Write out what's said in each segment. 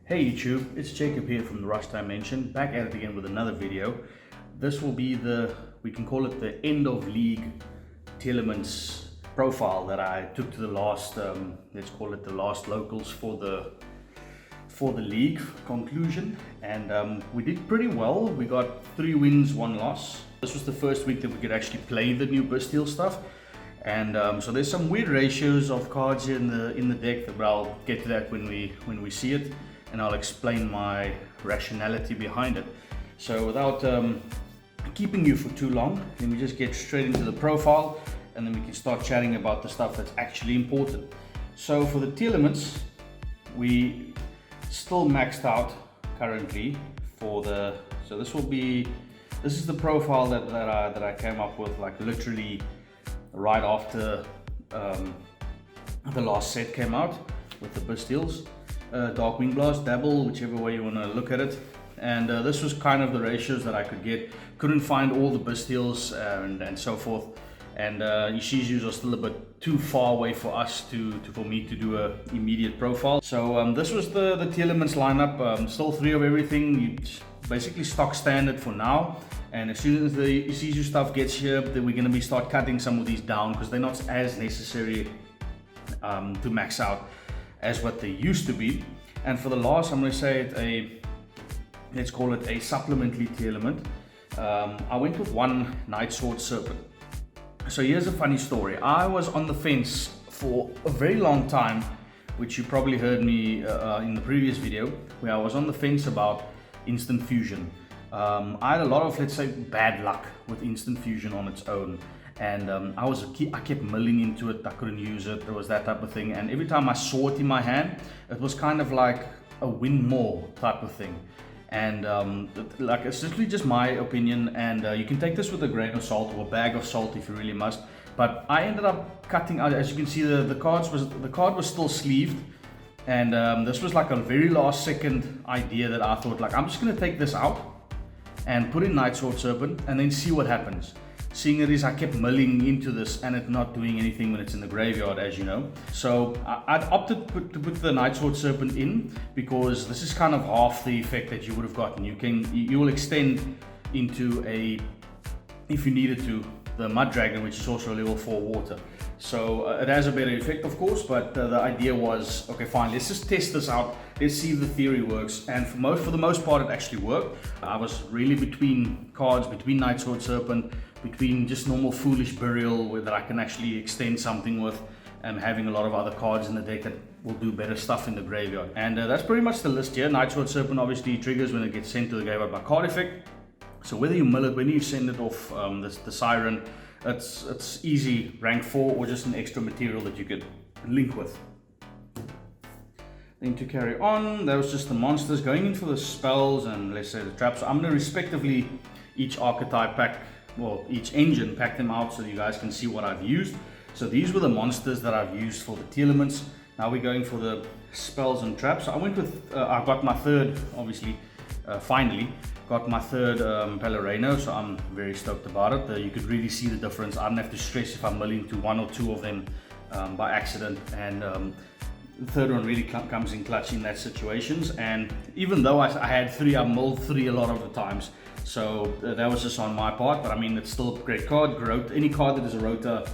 Hey YouTube, it's Jacob here from the Rush Dimension, back at it again with another video. This will be we can call it the end of league Tearlaments profile that I took to the last, let's call it the last locals for the league conclusion. And we did pretty well. We got 3 wins, 1 loss. This was the first week that we could actually play the new Bystial stuff. And so there's some weird ratios of cards in the deck, but I'll get to that when we see it. And I'll explain my rationality behind it. So without keeping you for too long, let me just get straight into the profile, and then we can start chatting about the stuff that's actually important. So for the Tearlaments, we still maxed out currently for so this is the profile that I came up with, like literally right after the last set came out with the Bystials. Darkwing Blast, Dabble, whichever way you want to look at it. And this was kind of the ratios that I could get. Couldn't find all the Bystials and so forth. And Ishizus are still a bit too far away for us for me to do a immediate profile. So this was the Tearlaments lineup. Still 3 of everything. Basically stock standard for now. And as soon as the Ishizu stuff gets here, then we're going to start cutting some of these down because they're not as necessary to max out as what they used to be. And for the last, I'm going to say let's call it a supplementary Tearlament. I went with 1 Night Sword Serpent. So here's a funny story. I was on the fence for a very long time, which you probably heard me in the previous video, where I was on the fence about instant fusion. I had a lot of, let's say, bad luck with instant fusion on its own. And I kept milling into it. I couldn't use it. There was that type of thing. And every time I saw it in my hand, it was kind of like a win more type of thing. And like, it's literally just my opinion. And you can take this with a grain of salt or a bag of salt if you really must. But I ended up cutting out. As you can see, the card was still sleeved. And this was like a very last second idea that I thought, like, I'm just gonna take this out and put in Night Sword Serpent and then see what happens. Seeing it is, I kept milling into this and it not doing anything when it's in the graveyard, as you know. So I'd opted to put the Night Sword Serpent in because this is kind of half the effect that you would have gotten. You will extend into if you needed to, the Mud Dragon, which is also a level 4 water. So it has a better effect, of course, but the idea was, okay, fine, let's just test this out. Let's see if the theory works. And for the most part, it actually worked. I was really between cards, between Night Sword Serpent, between just normal Foolish Burial, that I can actually extend something with, and having a lot of other cards in the deck that will do better stuff in the graveyard. And that's pretty much the list here. Night Sword Serpent obviously triggers when it gets sent to the graveyard by card effect. So whether you mill it, when you send it off the Siren, it's easy rank 4 or just an extra material that you could link with. Then to carry on, that was just the monsters going in for the spells and, let's say, the traps. So I'm going to respectively each archetype pack, well, each engine, pack them out so you guys can see what I've used. So these were the monsters that I've used for the Tearlaments. Now we're going for the spells and traps. So I went with, I got my third, obviously, finally, got my third Pelerino, so I'm very stoked about it. You could really see the difference. I don't have to stress if I'm milling to 1 or 2 of them by accident. And the third one really comes in clutch in that situations. And even though I had 3, I milled 3 a lot of the times. So that was just on my part, but I mean, it's still a great card. Any card that is a Rota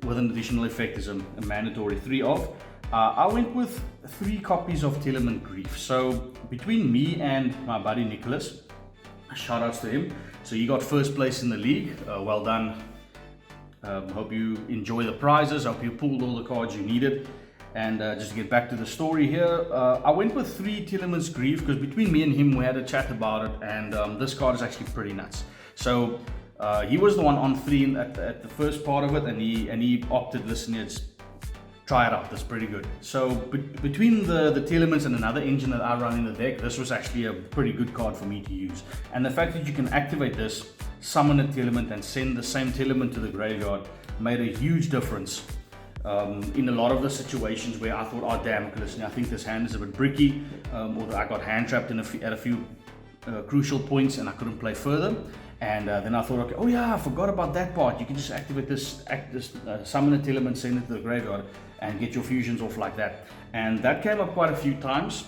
with an additional effect is a mandatory 3 of. I went with 3 copies of Tearlament Grief. So between me and my buddy Nicholas, shout outs to him. So he got first place in the league. Well done. Hope you enjoy the prizes. Hope you pulled all the cards you needed. And just to get back to the story here, I went with 3 Tearlaments Grief because between me and him we had a chat about it, and this card is actually pretty nuts. So he was the one on 3 at the first part of it, and he opted, listen, try it out, that's pretty good. So between the Tearlaments and another engine that I run in the deck, this was actually a pretty good card for me to use. And the fact that you can activate this, summon a Tearlament and send the same Tearlament to the graveyard made a huge difference in a lot of the situations where I thought, oh damn, listen, I think this hand is a bit bricky, or I got hand trapped at a few crucial points and I couldn't play further. And then I thought, okay, oh yeah, I forgot about that part. You can just activate this, summon a Tearlament, send it to the graveyard, and get your fusions off like that. And that came up quite a few times.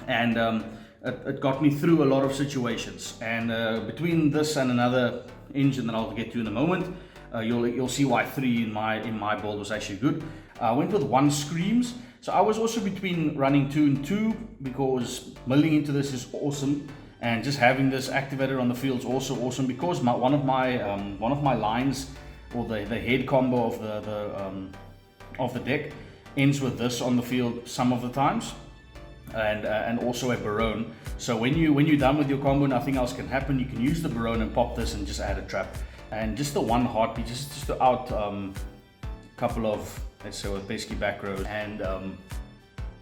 and it got me through a lot of situations. And between this and another engine that I'll get to in a moment, you'll see why 3 in my build was actually good. I went with 1 Screams. So I was also between running 2 and 2 because milling into this is awesome, and just having this activated on the field is also awesome because one of my lines, or the head combo of the deck, ends with this on the field some of the times, and also a Barone. So when you're done with your combo, nothing else can happen. You can use the Barone and pop this and just add a trap, and just the 1 heartbeat just to out a couple of, let's say, with pesky back rows. And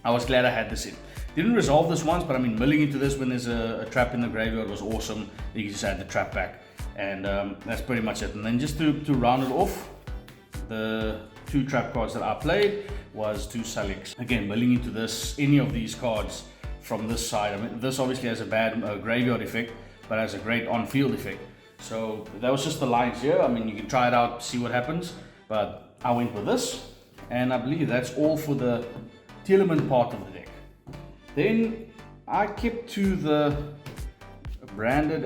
I was glad I had this in. Didn't resolve this once, but I mean, milling into this when there's a trap in the graveyard was awesome. You can just add the trap back, and that's pretty much it. And then just to round it off, the 2 trap cards that I played was 2 Salix. Again, milling into this, any of these cards from this side. I mean, this obviously has a bad graveyard effect, but has a great on-field effect. So that was just the lines here. I mean, you can try it out, see what happens, but I went with this. And I believe that's all for the Tearlament part of the deck. Then I kept to the branded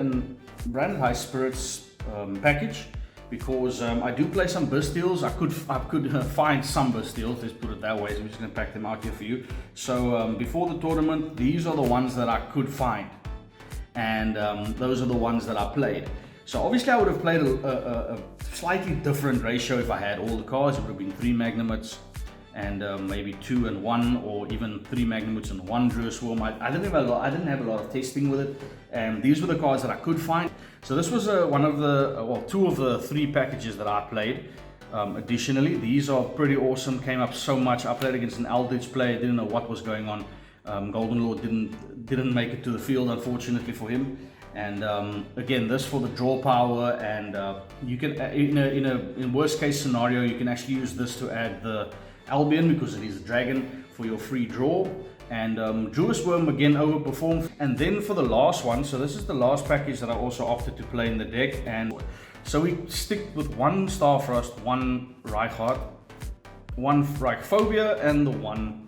high spirits package, because I do play some Bystials. I could find some Bystials, let's put it that way. So I'm just going to pack them out here for you. So before the tournament, these are the ones that I could find, and those are the ones that I played. So obviously I would have played a slightly different ratio if I had all the cards. It would have been 3 Magnamutes and maybe 2 and 1, or even 3 Magnamutes and 1 Druid Swarm. I didn't have a lot of testing with it, and these were the cards that I could find. So this was one of the 2 of the 3 packages that I played. Additionally, these are pretty awesome. Came up so much. I played against an Eldritch player. Didn't know what was going on. Golden Lord didn't make it to the field, unfortunately for him. And again, this for the draw power, and you can in worst case scenario, you can actually use this to add the Albion, because it is a dragon, for your free draw. And Druid Swarm again overperformed. And then for the last one, so this is the last package that I also opted to play in the deck, and so we stick with 1 Starfrost, 1 Reichhardt, 1 Reichphobia, and the 1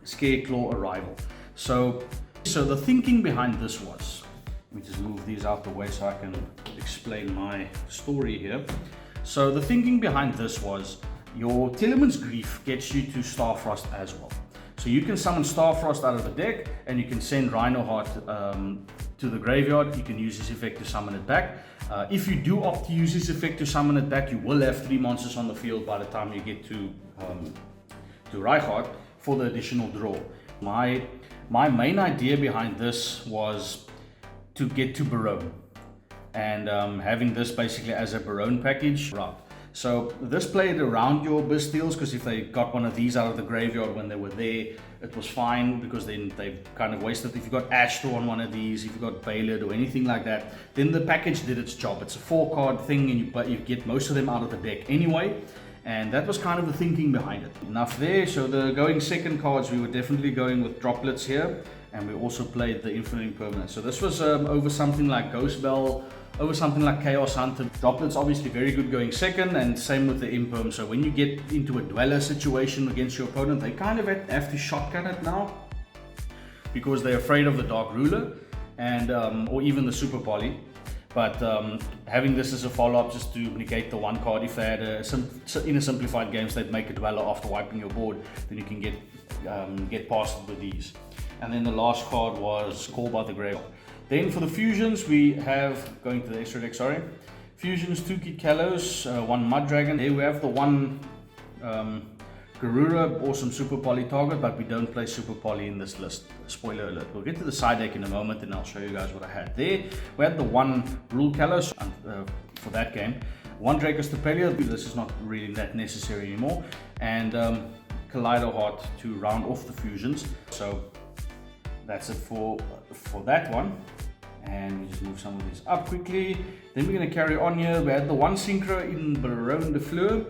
Scareclaw Arrival. So the thinking behind this was, let me just move these out the way so I can explain my story here. So the thinking behind this was, your Tearlaments Grief gets you to Starfrost as well. So you can summon Starfrost out of the deck, and you can send Rhinoheart to the graveyard. You can use this effect to summon it back. If you do opt to use this effect to summon it back, you will have 3 monsters on the field by the time you get to Reinhardt for the additional draw. My main idea behind this was to get to Barone, and having this basically as a Barone package route. So this played around your Bystials, because if they got one of these out of the graveyard when they were there, it was fine, because then they've kind of wasted. If you got Ashtor on one of these, if you got Baylid or anything like that, then the package did its job. It's a 4-card thing, and but you get most of them out of the deck anyway. And that was kind of the thinking behind it. Enough there. So the going second cards, we were definitely going with Droplets here, and we also played the Infinite Impermanence. So this was over something like Ghost Bell, over something like Chaos Hunter. Droplets obviously very good going second, and same with the Imperm. So when you get into a Dweller situation against your opponent, they kind of have to shotgun it now, because they're afraid of the Dark Ruler, and or even the Super Poly. But having this as a follow-up just to negate the 1 card, if they had in a simplified games they'd make a Dweller after wiping your board, then you can get past it with these. And then the last card was Call by the Grave. Then for the fusions, we have, going to the extra deck, sorry, fusions, 2 Kit Kalos, 1 Mud Dragon. Here we have the 1 Garura, awesome Super Poly target, but we don't play Super Poly in this list. Spoiler alert. We'll get to the side deck in a moment, and I'll show you guys what I had there. We had the 1 Rule Kalos for that game, 1 Draco's Tapelia. This is not really that necessary anymore, and Kaleido Heart to round off the fusions. So that's it for that one. And we just move some of these up quickly. Then we're going to carry on here. We had the 1 Synchro in Baron de Fleur.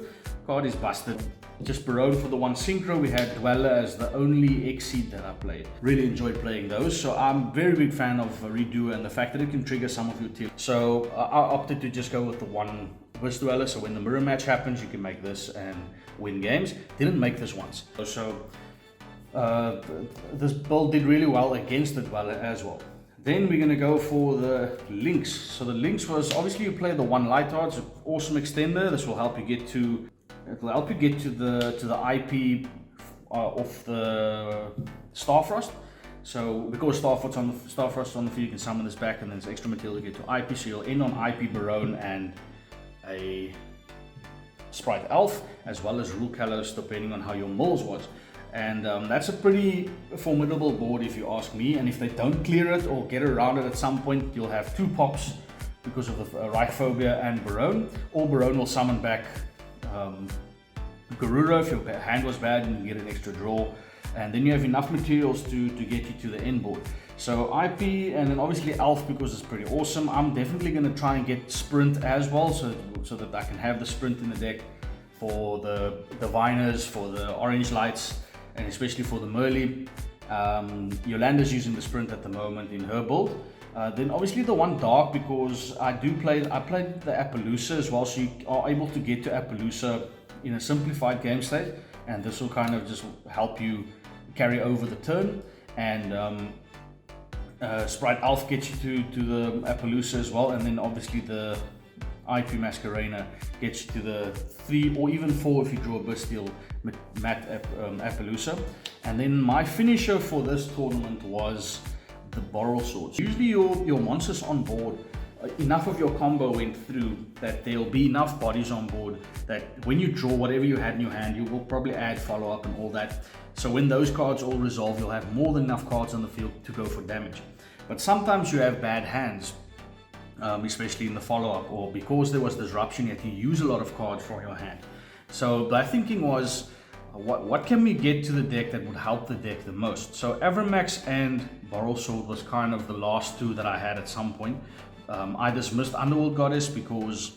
Card is busted. Just Barone for the 1 Synchro. We had Dweller as the only Exceed that I played. Really enjoyed playing those. So I'm a very big fan of Redo and the fact that it can trigger some of your team. So I opted to just go with the 1 Wisp Dweller. So when the mirror match happens, you can make this and win games. Didn't make this once. So this build did really well against the Dweller as well. Then we're going to go for the links. So the links was obviously you play the one Lightheart, it's an awesome extender. This will help you get to the IP of the Starfrost. So because Starfrost's on the field, you can summon this back, and then there's extra material to get to IP. So you'll end on IP Barone and a Sprite Elf, as well as Rule Kalos, depending on how your mills was. And that's a pretty formidable board if you ask me, and if they don't clear it or get around it at some point, you'll have 2 pops because of the Reichphobia and Barone, or Barone will summon back Garuro if your hand was bad and you get an extra draw, and then you have enough materials to get you to the end board. So IP, and then obviously Elf because it's pretty awesome. I'm definitely going to try and get Sprint as well, so that I can have the Sprint in the deck for the Diviners, for the Orange Lights, and especially for the Merly. Yolanda's using the Sprint at the moment in her build. Then obviously the one Dark, because I played the Appaloosa as well, so you are able to get to Appaloosa in a simplified game state, and this will kind of just help you carry over the turn. And Sprite Elf gets you to the Appaloosa as well, and then obviously the IP Masquerena gets you to the 3 or even 4 if you draw a Bystial Matte Appaloosa. And then my finisher for this tournament was the Boral Swords. Usually your monsters on board, enough of your combo went through that there'll be enough bodies on board that when you draw whatever you had in your hand, you will probably add follow-up and all that. So when those cards all resolve, you'll have more than enough cards on the field to go for damage. But sometimes you have bad hands, especially in the follow-up, or because there was disruption, you had to use a lot of cards from your hand. So my thinking was, what can we get to the deck that would help the deck the most? So Avramax and Boral Sword was kind of the last 2 that I had at some point. I dismissed Underworld Goddess because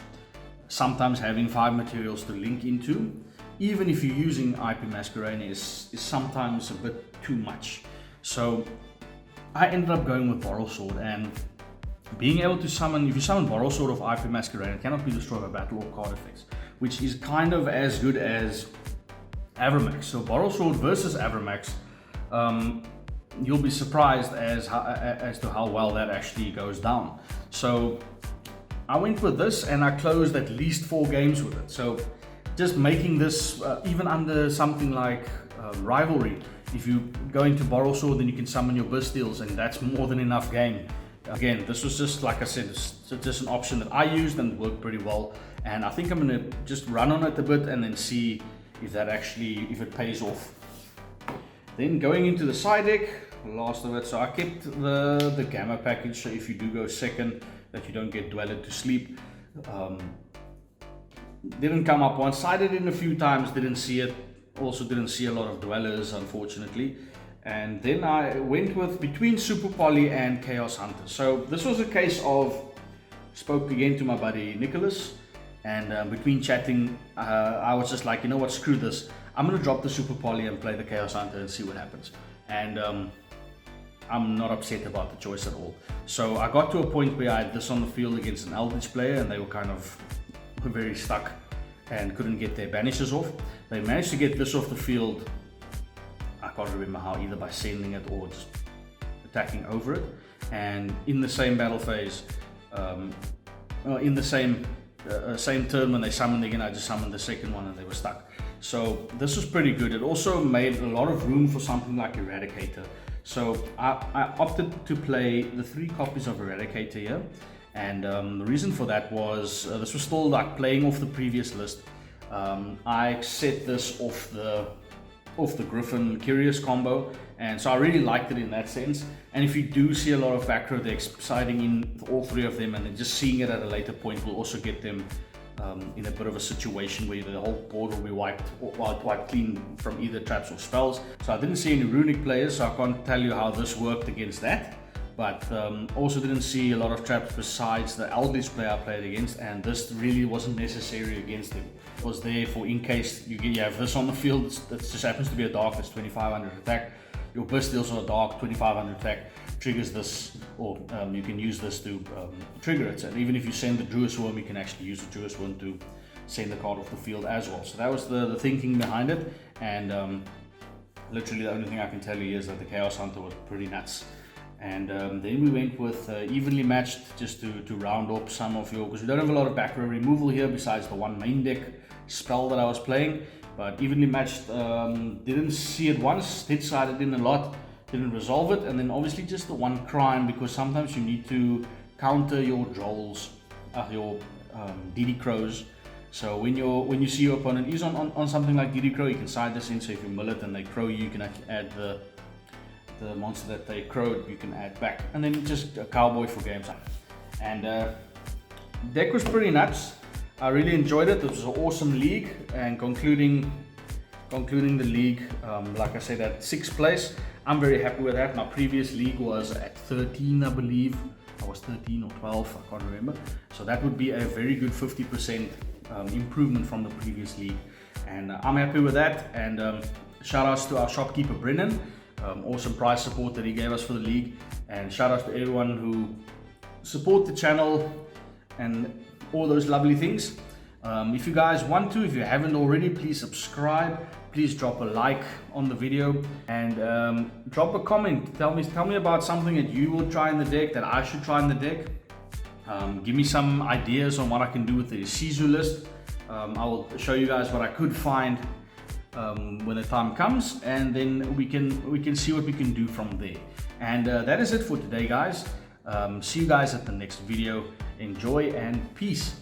sometimes having 5 materials to link into, even if you're using IP Masquerena, is sometimes a bit too much. So I ended up going with Boral Sword, and being able to summon, if you summon Boral Sword of IP Masquerena, it cannot be destroyed by battle or card effects, which is kind of as good as Avramax. So Boral Sword versus Avramax, you'll be surprised as to how well that actually goes down. So I went with this, and I closed at least 4 games with it. So just making this even under something like Rivalry, if you go into Boral Sword, then you can summon your Bystials, and that's more than enough game. Again, this was just, like I said, it's just an option that I used and worked pretty well, and I think I'm going to just run on it a bit and then see if it pays off. Then going into the side deck, last of it, so I kept the Gamma package, so if you do go second, that you don't get Dweller to sleep. Didn't come up once, sided in a few times, didn't see it, also didn't see a lot of Dwellers unfortunately. And then I went with between Super Poly and Chaos Hunter. So this was a case of, spoke again to my buddy Nicholas, and between chatting, I was just like, you know what, screw this. I'm gonna drop the Super Poly and play the Chaos Hunter and see what happens. And I'm not upset about the choice at all. So I got to a point where I had this on the field against an Eldritch player, and they were kind of very stuck and couldn't get their banishes off. They managed to get this off the field, I can't remember how, either by sending it or just attacking over it. And in the same battle phase, in the same turn when they summoned again, I just summoned the second one and they were stuck. So this was pretty good. It also made a lot of room for something like Eradicator. So I opted to play the 3 copies of Eradicator here. And the reason for that was, this was still like playing off the previous list. I set this off the Griffin Curious combo, and so I really liked it in that sense. And if you do see a lot of back row decks siding in all 3 of them, and then just seeing it at a later point will also get them in a bit of a situation where the whole board will be wiped clean from either traps or spells. So I didn't see any runic players, so I can't tell you how this worked against that. But also didn't see a lot of traps besides the Eldritch player I played against, and this really wasn't necessary against him. It was there for in case you have this on the field, that just happens to be a dark that's 2500 attack. Your Bystials are a dark 2500 attack, triggers this, or you can use this to trigger it. And even if you send the Druid's Worm, you can actually use the Druid's Worm to send the card off the field as well. So that was the thinking behind it. And literally the only thing I can tell you is that the Chaos Hunter was pretty nuts. And then we went with evenly matched, just to round up some of your, because we don't have a lot of back row removal here besides the one main deck spell that I was playing. But evenly matched, didn't see it once, did side it in a lot, didn't resolve it. And then obviously just the one crime, because sometimes you need to counter your Drolls, your DD Crows. So when you see your opponent is on something like DD Crow, you can side this in. So if you mill it and they crow you, you can actually add the monster that they crowed, you can add back. And then just a cowboy for game time. And deck was pretty nuts. I really enjoyed it. It was an awesome league, and concluding the league, like I said, at 6th place. I'm very happy with that. My previous league was at 13, I believe. I was 13 or 12, I can't remember. So that would be a very good 50% improvement from the previous league. And I'm happy with that. And shout outs to our shopkeeper, Brennan. Awesome price support that he gave us for the league. And shout outs to everyone who support the channel and all those lovely things. If you guys want to, if you haven't already, please subscribe. Please drop a like on the video, and drop a comment. Tell me about something that you will try in the deck, that I should try in the deck. Give me some ideas on what I can do with the Ishizu list. I will show you guys what I could find when the time comes, and then we can see what we can do from there. And that is it for today, guys. See you guys at the next video. Enjoy and peace.